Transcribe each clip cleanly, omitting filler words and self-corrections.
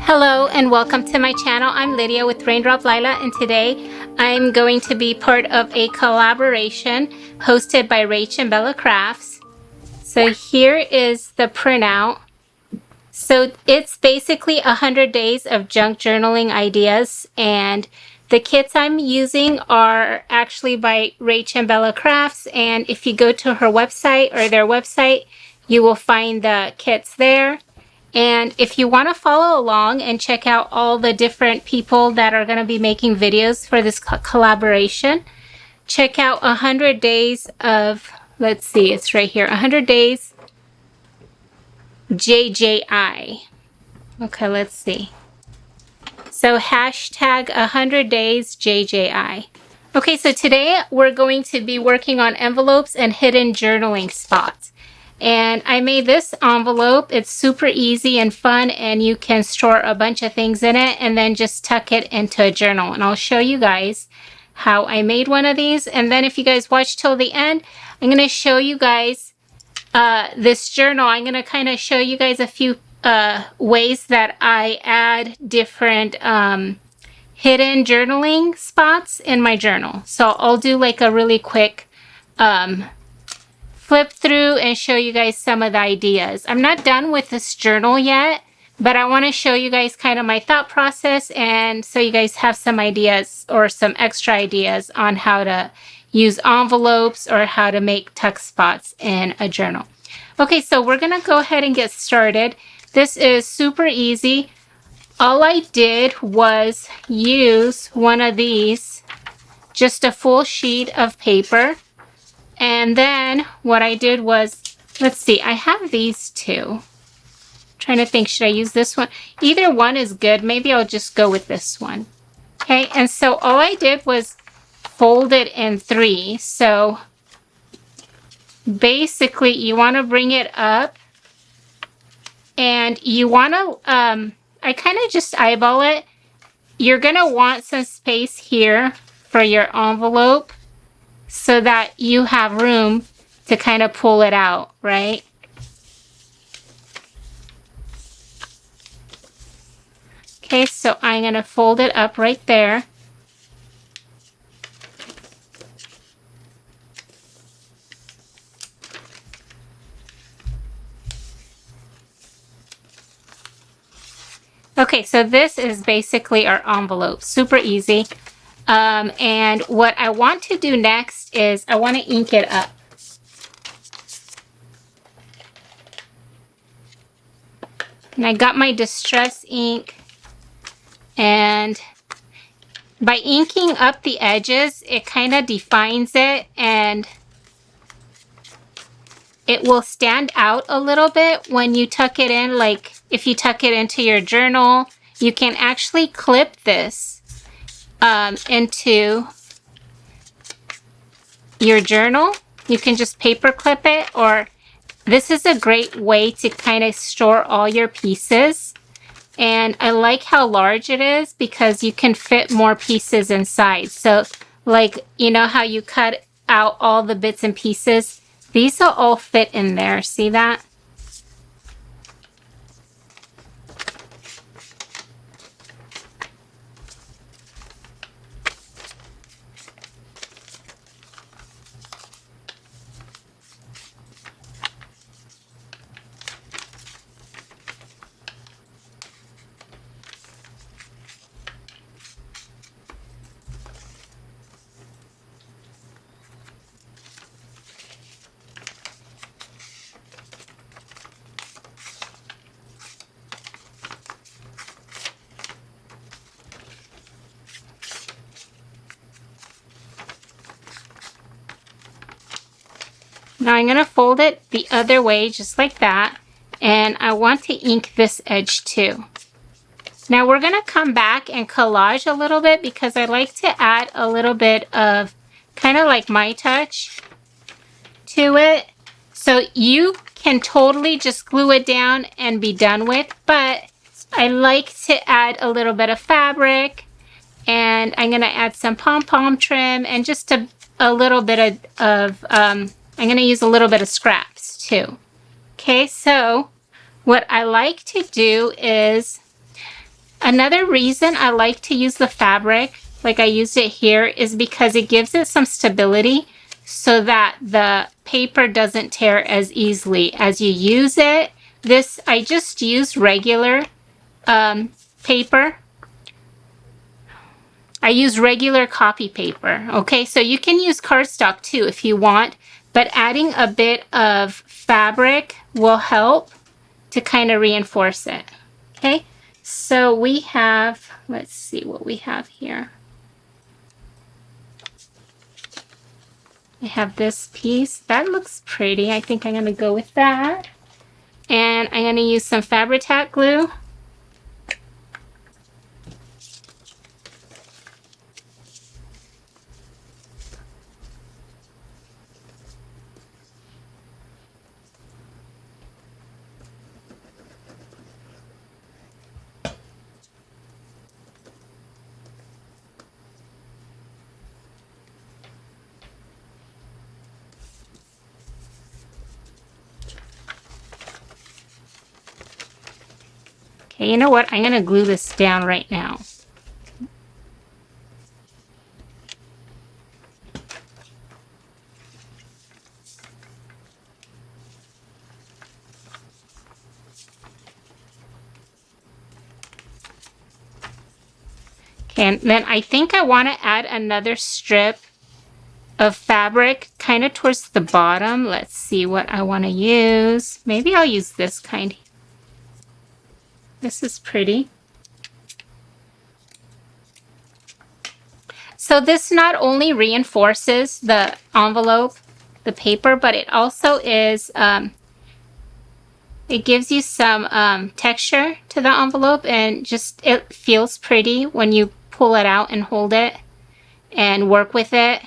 Hello and welcome to my channel. I'm Lydia with Raindrop, Lila, and today I'm going to be part of a collaboration hosted by Rach and Bella Crafts. So here is the printout. So it's basically 100 days of junk journaling ideas, and the kits I'm using are actually by Rach and Bella Crafts, and if you go to her website or their website, you will find the kits there. And if you want to follow along and check out all the different people that are going to be making videos for this collaboration, check out 100 days of, let's see, it's right here, 100 days JJI. Okay, let's see. So hashtag 100 days JJI. Okay, so today we're going to be working on envelopes and hidden journaling spots. And I made this envelope. It's super easy and fun, and you can store a bunch of things in it and then just tuck it into a journal. And I'll show you guys how I made one of these. And then if you guys watch till the end, I'm going to show you guys this journal. I'm going to kind of show you guys a few ways that I add different hidden journaling spots in my journal. So I'll do like a really quick flip through and show you guys some of the ideas. I'm not done with this journal yet, but I want to show you guys kind of my thought process, and so you guys have some ideas or some extra ideas on how to use envelopes or how to make tuck spots in a journal. Okay, so we're gonna go ahead and get started. This is super easy. All I did was use one of these, just a full sheet of paper. And then what I did was, let's see, I have these two. I'm trying to think, should I use this one? Either one is good. Maybe I'll just go with this one. Okay, and so all I did was fold it in three. So basically you want to bring it up, and you want to, I kind of just eyeball it. You're going to want some space here for your envelope, so that you have room to kind of pull it out, right? Okay, so I'm going to fold it up right there. Okay, so this is basically our envelope. Super easy. And what I want to do next is I want to ink it up. And I got my distress ink, and by inking up the edges, it kind of defines it, and it will stand out a little bit when you tuck it in. Like if you tuck it into your journal, you can actually clip this into your journal. You can just paper clip it, or this is a great way to kind of store all your pieces. And I like how large it is because you can fit more pieces inside. So like, you know how you cut out all the bits and pieces? These will all fit in there. See that? Now I'm going to fold it the other way, just like that. And I want to ink this edge too. Now we're going to come back and collage a little bit because I like to add a little bit of kind of like my touch to it. So you can totally just glue it down and be done with, but I like to add a little bit of fabric, and I'm going to add some pom-pom trim and just a little bit of I'm going to use a little bit of scraps too. Okay, so what I like to do is Another reason I like to use the fabric, like I used it here, is because it gives it some stability so that the paper doesn't tear as easily as you use it. This, I just use regular paper. I use regular copy paper, okay? So you can use cardstock too if you want, but adding a bit of fabric will help to kind of reinforce it, okay? So we have, let's see what we have here. I have this piece. That looks pretty. I think I'm going to go with that. And I'm going to use some Fabri-Tac glue. Okay, you know what? I'm going to glue this down right now. Okay, and then I think I want to add another strip of fabric kind of towards the bottom. Let's see what I want to use. Maybe I'll use this kind. This is pretty. So this not only reinforces the envelope, the paper, but it also is, it gives you some texture to the envelope, and just it feels pretty when you pull it out and hold it and work with it.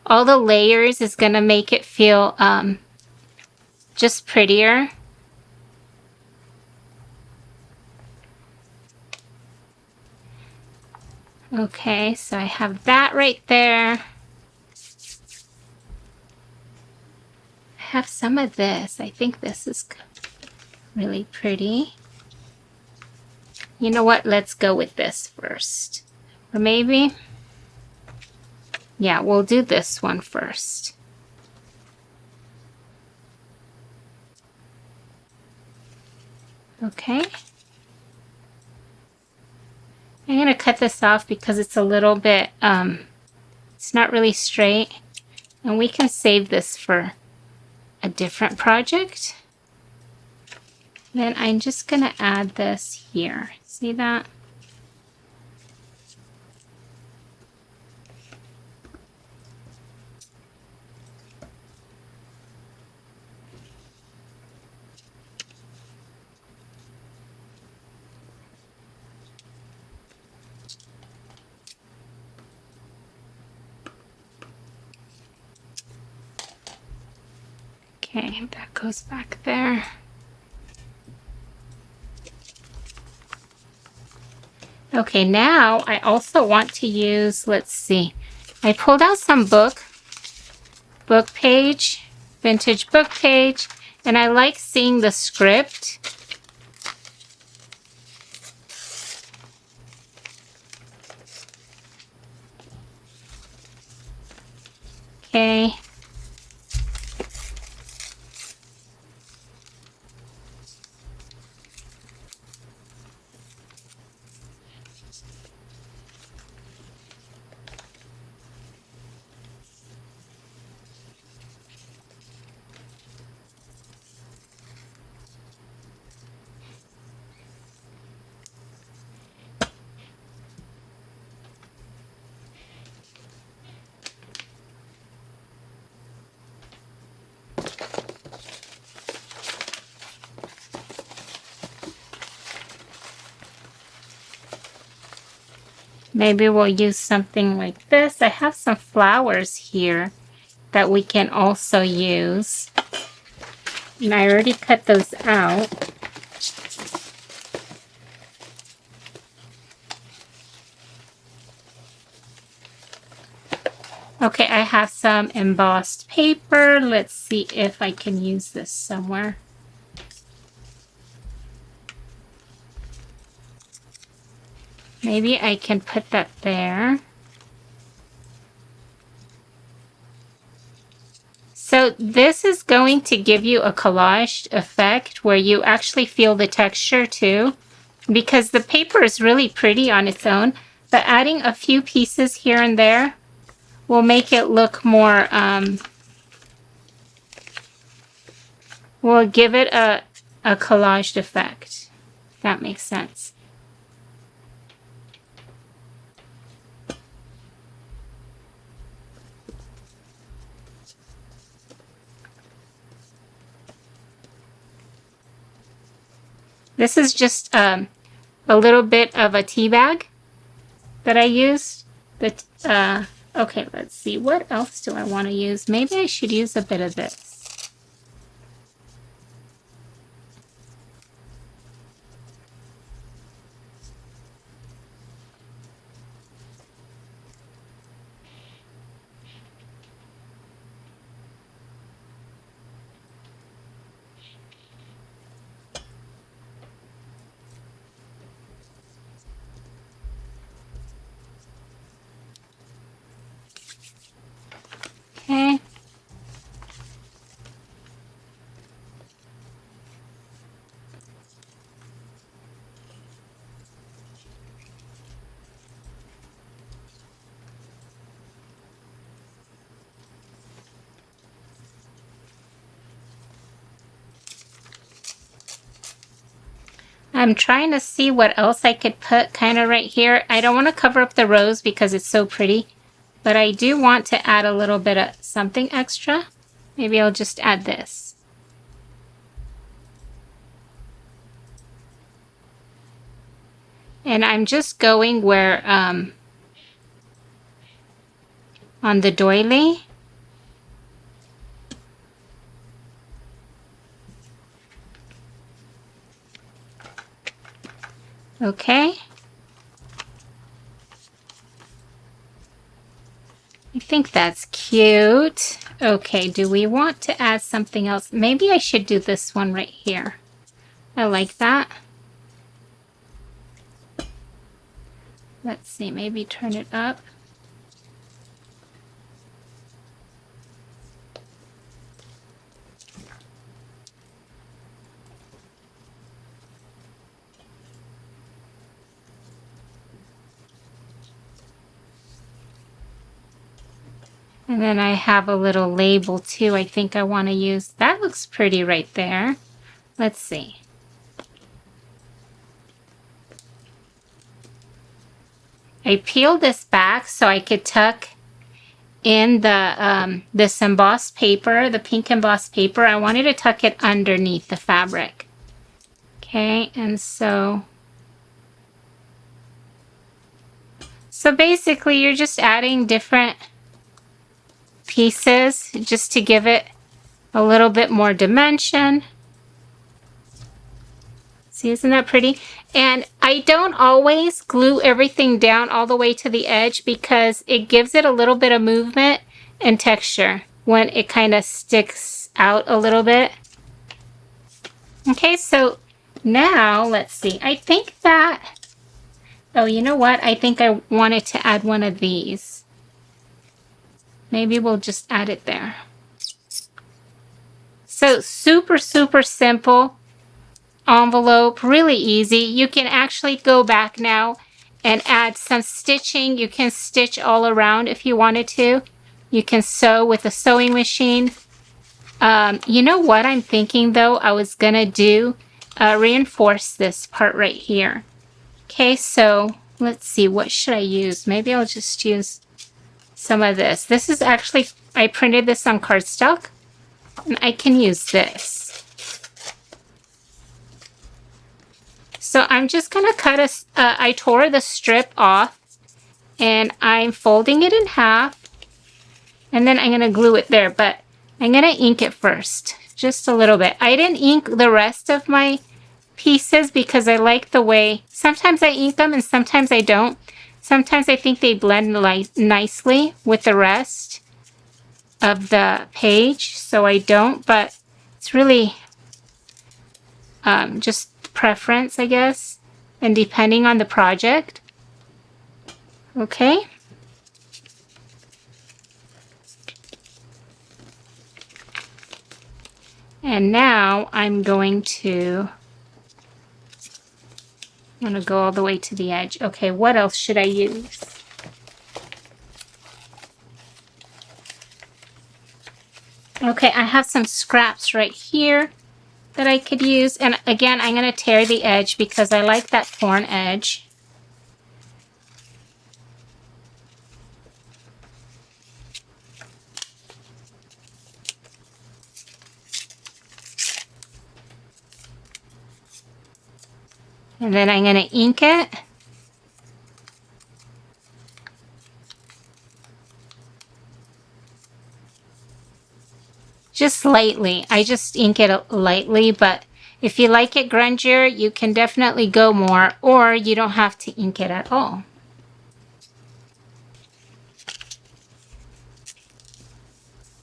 All the layers is going to make it feel just prettier. Okay, so I have that right there. I have some of this. I think this is really pretty. You know what? Let's go with this first. Or maybe, yeah, we'll do this one first. Okay. I'm going to cut this off because it's a little bit, it's not really straight. And we can save this for a different project. Then I'm just going to add this here. See that? Okay, that goes back there. Okay, now I also want to use, let's see, I pulled out some book page, vintage book page, and I like seeing the script. Okay. Maybe we'll use something like this. I have some flowers here that we can also use. And I already cut those out. Okay, I have some embossed paper. Let's see if I can use this somewhere. Maybe I can put that there. So this is going to give you a collage effect where you actually feel the texture too, because the paper is really pretty on its own, but adding a few pieces here and there will make it look more, will give it a collaged effect, if that makes sense. This is just a little bit of a tea bag that I used. Okay, let's see. What else do I want to use? Maybe I should use a bit of this. Okay. I'm trying to see what else I could put kind of right here. I don't want to cover up the rose because it's so pretty, but I do want to add a little bit of something extra. Maybe I'll just add this. And I'm just going where, on the doily. Okay. I think that's cute. Okay, do we want to add something else? Maybe I should do this one right here. I like that. Let's see, maybe turn it up. And then I have a little label too I think I want to use. That looks pretty right there. Let's see. I peeled this back so I could tuck in the this embossed paper, the pink embossed paper. I wanted to tuck it underneath the fabric. Okay, and so basically you're just adding different pieces just to give it a little bit more dimension. See, isn't that pretty? And I don't always glue everything down all the way to the edge because it gives it a little bit of movement and texture when it kind of sticks out a little bit. Okay, so now let's see. I think that, oh, you know what? I think I wanted to add one of these. Maybe we'll just add it there. So super, super simple envelope, really easy. You can actually go back now and add some stitching. You can stitch all around if you wanted to. You can sew with a sewing machine. You know what I'm thinking though? I was gonna do reinforce this part right here. Okay, so let's see, what should I use? Maybe I'll just use some of this. This is actually, I printed this on cardstock, and I can use this. So I'm just gonna cut I tore the strip off, and I'm folding it in half, and then I'm gonna glue it there, but I'm gonna ink it first, just a little bit. I didn't ink the rest of my pieces because I like the way, sometimes I ink them and sometimes I don't. Sometimes I think they blend nicely with the rest of the page, so I don't, but it's really just preference, I guess, and depending on the project. Okay. And now I'm going to go all the way to the edge. Okay, what else should I use? Okay, I have some scraps right here that I could use. And again, I'm going to tear the edge because I like that torn edge. And then I'm going to ink it. Just lightly. I just ink it lightly, but if you like it grungier, you can definitely go more, or you don't have to ink it at all.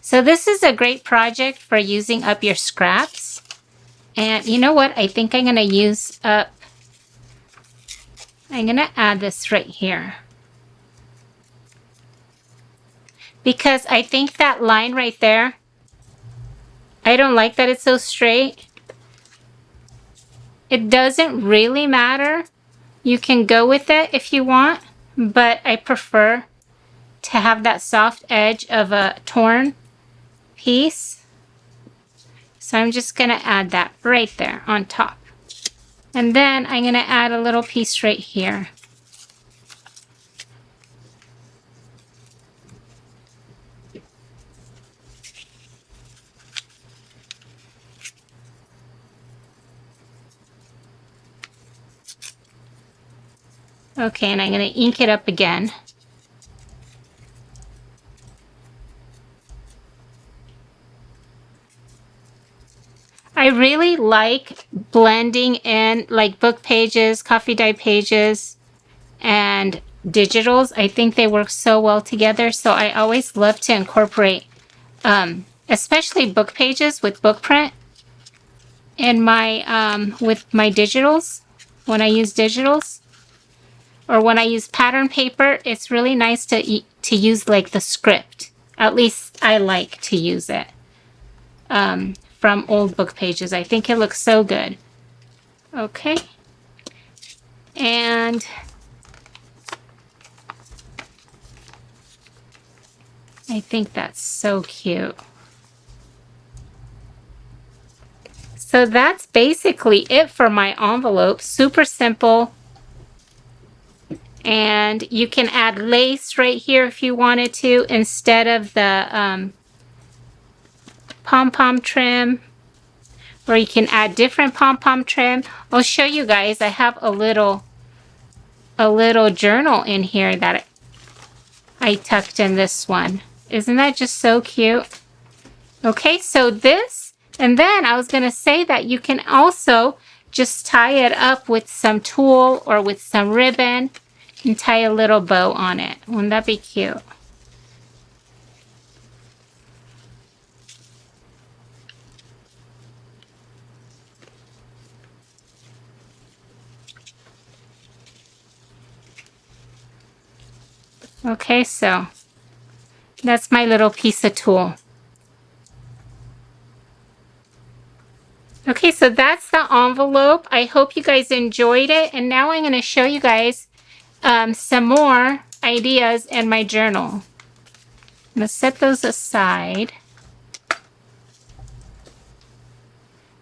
So this is a great project for using up your scraps. And you know what? I think I'm going to use up, I'm going to add this right here. Because I think that line right there, I don't like that it's so straight. It doesn't really matter. You can go with it if you want, but I prefer to have that soft edge of a torn piece. So I'm just going to add that right there on top. And then I'm going to add a little piece right here. Okay, and I'm going to ink it up again. I really like blending in like book pages, coffee dye pages, and digitals. I think they work so well together. So I always love to incorporate, especially book pages with book print in my, with my digitals, when I use digitals. Or when I use pattern paper, it's really nice to use like the script. At least I like to use it. From old book pages. I think it looks so good. Okay. And I think that's so cute. So that's basically it for my envelope. Super simple. And you can add lace right here if you wanted to instead of the pom-pom trim, or you can add different pom-pom trim. I'll show you guys. I have a little journal in here that I tucked in this one. Isn't that just so cute? Okay, so this, and then I was going to say that you can also just tie it up with some tulle or with some ribbon and tie a little bow on it. Wouldn't that be cute? Okay, so that's my little piece of tulle. Okay, so that's the envelope. I hope you guys enjoyed it. And now I'm going to show you guys some more ideas in my journal. I'm going to set those aside.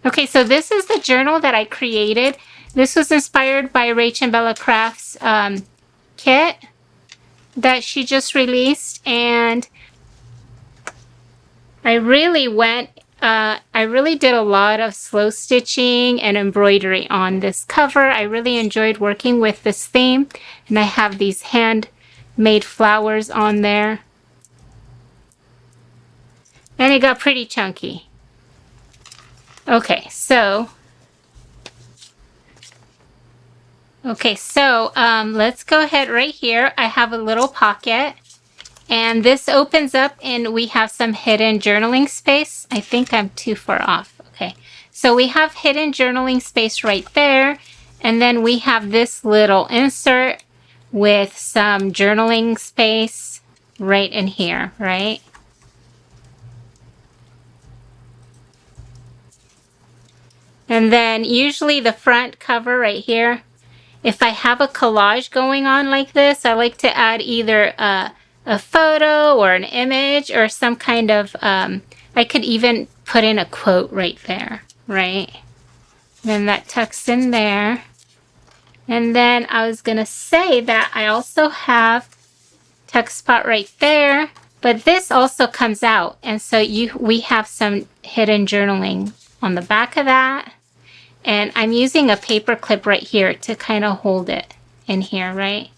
Okay, so this is the journal that I created. This was inspired by Rach and Bella Craft's kit that she just released, and I really did a lot of slow stitching and embroidery on this cover. I really enjoyed working with this theme, and I have these handmade flowers on there, and it got pretty chunky. Okay, so let's go ahead right here. I have a little pocket, and this opens up and we have some hidden journaling space. I think I'm too far off. Okay, so we have hidden journaling space right there, and then we have this little insert with some journaling space right in here, right? And then usually the front cover right here, if I have a collage going on like this, I like to add either a photo or an image or some kind of, I could even put in a quote right there, right? Then that tucks in there. And then I was gonna say that I also have tuck spot right there, but this also comes out. And so we have some hidden journaling on the back of that. And I'm using a paper clip right here to kind of hold it in here, right?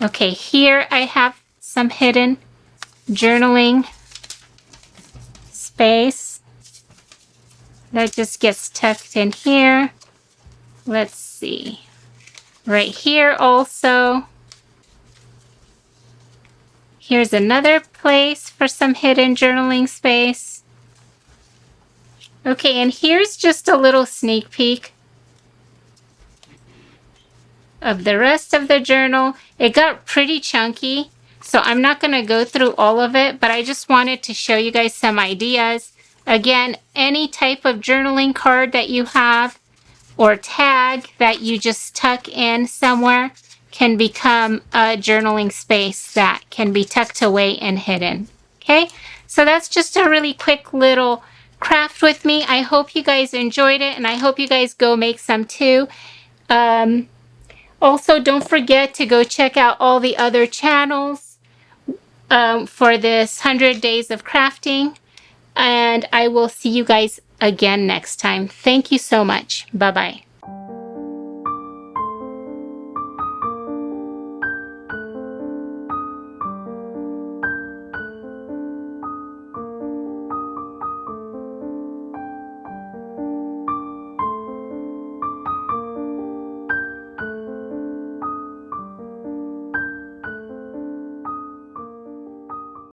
Okay, here I have some hidden journaling space that just gets tucked in here. Let's see. Right here also. Here's another place for some hidden journaling space. Okay, and here's just a little sneak peek of the rest of the journal. It got pretty chunky, so I'm not going to go through all of it, but I just wanted to show you guys some ideas. Again, any type of journaling card that you have or tag that you just tuck in somewhere can become a journaling space that can be tucked away and hidden. Okay, so that's just a really quick little craft with me. I hope you guys enjoyed it, and I hope you guys go make some too. Also, don't forget to go check out all the other channels for this 100 days of crafting, and I will see you guys again next time. Thank you so much. Bye-bye.